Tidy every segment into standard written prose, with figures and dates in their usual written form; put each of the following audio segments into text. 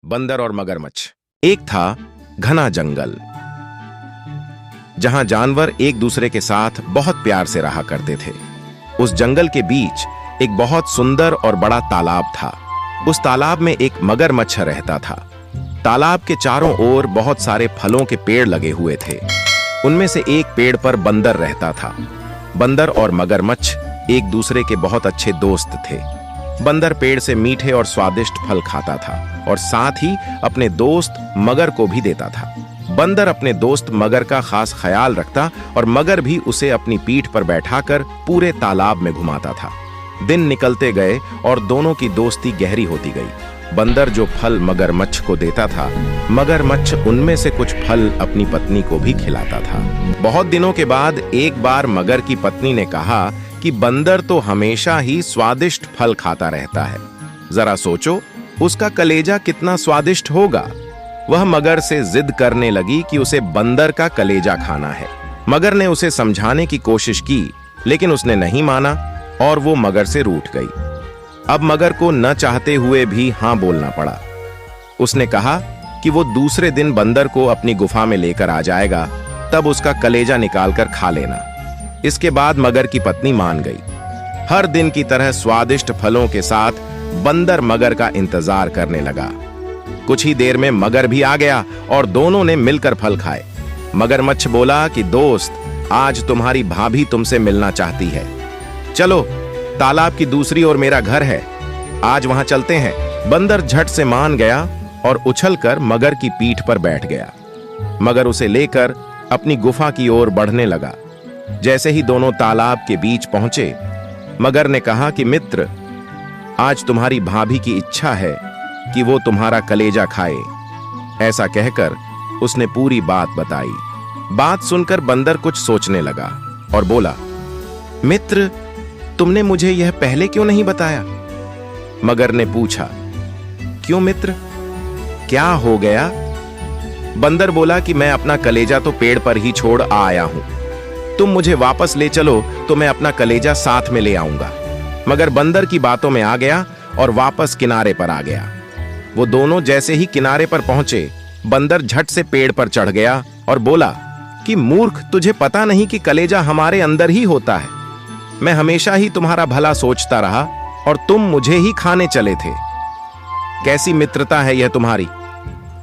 बंदर और मगरमच्छ। एक था घना जंगल जहां जानवर एक दूसरे के साथ बहुत प्यार से रहा करते थे। उस जंगल के बीच एक बहुत सुंदर और बड़ा तालाब था। उस तालाब में एक मगरमच्छ रहता था। तालाब के चारों ओर बहुत सारे फलों के पेड़ लगे हुए थे। उनमें से एक पेड़ पर बंदर रहता था। बंदर और मगरमच्छ एक दूसरे के बहुत अच्छे दोस्त थे। बंदर पेड़ से मीठे और स्वादिष्ट फल खाता था और साथ ही अपने दोस्त मगर को भी देता था। बंदर अपने दोस्त मगर का खास ख्याल रखता और मगर भी उसे अपनी पीठ पर बैठाकर पूरे तालाब में घुमाता था। दिन निकलते गए और दोनों की दोस्ती गहरी होती गई। बंदर जो फल मगरमच्छ को देता था, मगरमच्छ उनमें से कुछ फल अपनी पत्नी को भी खिलाता था। बहुत दिनों के बाद एक बार मगर की पत्नी ने कहा कि बंदर तो हमेशा ही स्वादिष्ट फल खाता रहता है, जरा सोचो उसका कलेजा कितना स्वादिष्ट होगा। वह मगर से जिद करने लगी कि उसे बंदर का कलेजा खाना है। मगर ने उसे समझाने की कोशिश की, लेकिन उसने नहीं माना और वो मगर से रूठ गई। अब मगर को न चाहते हुए भी हां बोलना पड़ा। उसने कहा कि वो दूसरे दिन बंदर को अपनी गुफा में लेकर आ जाएगा, तब उसका कलेजा निकालकर खा लेना। इसके बाद मगर की पत्नी मान गई। हर दिन की तरह स्वादिष्ट फलों के साथ बंदर मगर का इंतजार करने लगा। कुछ ही देर में मगर भी आ गया और दोनों ने मिलकर फल खाए। मगरमच्छ बोला कि दोस्त, आज तुम्हारी भाभी तुमसे मिलना चाहती है। चलो, तालाब की दूसरी ओर मेरा घर है, आज वहां चलते हैं। बंदर झट से मान गया और उछलकर मगर की पीठ पर बैठ गया। मगर उसे लेकर अपनी गुफा की ओर बढ़ने लगा। जैसे ही दोनों तालाब के बीच पहुंचे, मगर ने कहा कि मित्र, आज तुम्हारी भाभी की इच्छा है कि वो तुम्हारा कलेजा खाए। ऐसा कहकर उसने पूरी बात बताई। बात सुनकर बंदर कुछ सोचने लगा और बोला, मित्र, तुमने मुझे यह पहले क्यों नहीं बताया? मगर ने पूछा, क्यों मित्र, क्या हो गया? बंदर बोला कि मैं अपना कलेजा तो पेड़ पर ही छोड़ आया हूं। तुम मुझे वापस ले चलो तो मैं अपना कलेजा साथ में ले आऊंगा। मगर बंदर की बातों में आ गया और वापस किनारे पर आ गया। वो दोनों जैसे ही किनारे पर पहुंचे, बंदर झट से पेड़ पर चढ़ गया और बोला कि मूर्ख, तुझे पता नहीं कि कलेजा हमारे अंदर ही होता है। मैं हमेशा ही तुम्हारा भला सोचता रहा और तुम मुझे ही खाने चले थे। कैसी मित्रता है यह तुम्हारी?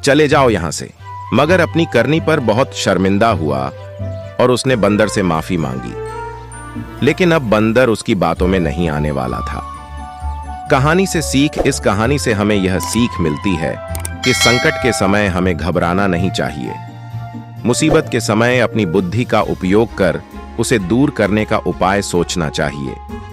चले जाओ यहां से। मगर अपनी करनी पर बहुत शर्मिंदा हुआ और उसने बंदर से माफी मांगी। लेकिन अब बंदर उसकी बातों में नहीं आने वाला था। कहानी से सीख, इस कहानी से हमें यह सीख मिलती है कि संकट के समय हमें घबराना नहीं चाहिए। मुसीबत के समय अपनी बुद्धि का उपयोग कर उसे दूर करने का उपाय सोचना चाहिए।